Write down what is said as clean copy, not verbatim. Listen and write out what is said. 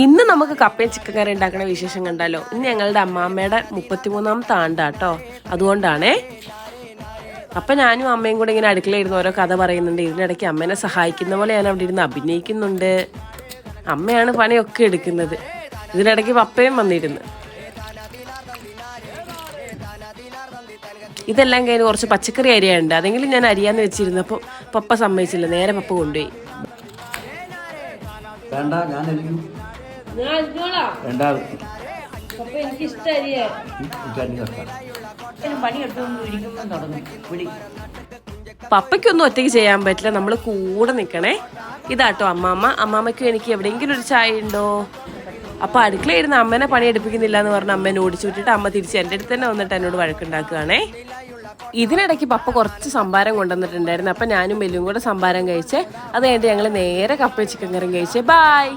ഇന്ന് നമുക്ക് കപ്പയും ചിക്കൻ കറി ഉണ്ടാക്കുന്ന വിശേഷം കണ്ടാലോ. ഇന്ന് ഞങ്ങളുടെ അമ്മാമ്മയുടെ 33ാമത്തെ ആണ്ടാട്ടോ, അതുകൊണ്ടാണേ. അപ്പൊ ഞാനും അമ്മയും കൂടെ ഇങ്ങനെ അടുക്കളയിരുന്ന് ഓരോ കഥ പറയുന്നുണ്ട്. ഇതിനിടയ്ക്ക് അമ്മേനെ സഹായിക്കുന്ന പോലെ ഞാൻ അവിടെ ഇരുന്ന് അഭിനയിക്കുന്നുണ്ട്. അമ്മയാണ് പണിയൊക്കെ എടുക്കുന്നത്. ഇതിനിടയ്ക്ക് പപ്പയും വന്നിരുന്നു. ഇതെല്ലാം കഴിഞ്ഞ് കുറച്ച് പച്ചക്കറി അരിയുണ്ട്, അതെങ്കിലും ഞാൻ അരിയാന്ന് വെച്ചിരുന്നപ്പോൾ പപ്പ സമ്മതിച്ചില്ല. നേരെ പപ്പ കൊണ്ടുപോയി. പപ്പയ്ക്കൊന്നും ഒറ്റയ്ക്ക് ചെയ്യാൻ പറ്റില്ല, നമ്മൾ കൂടെ നിൽക്കണേ. ഇതാട്ടോ അമ്മാമ്മയ്ക്കും എനിക്ക് എവിടെയെങ്കിലും ഒരു ചായ ഉണ്ടോ. അപ്പൊ അടുക്കളയിരുന്ന് അമ്മേനെ പണിയെടുപ്പിക്കുന്നില്ല എന്ന് പറഞ്ഞ് അമ്മേനെ ഓടിച്ചു വിട്ടിട്ട് അമ്മ തിരിച്ച് എൻ്റെ അടുത്ത് തന്നെ വന്നിട്ട് എന്നോട് വഴക്കുണ്ടാക്കുകയാണേ. ഇതിനിടയ്ക്ക് പപ്പ കുറച്ച് സംഭാരം കൊണ്ടുവന്നിട്ടുണ്ടായിരുന്നു. അപ്പൊ ഞാനും മെല്ലും കൂടെ സംഭാരം കഴിച്ചേ. അത് കഴിഞ്ഞിട്ട് ഞങ്ങൾ നേരെ കപ്പ ചിക്കൻ കറിയും കഴിച്ചേ. ബൈ.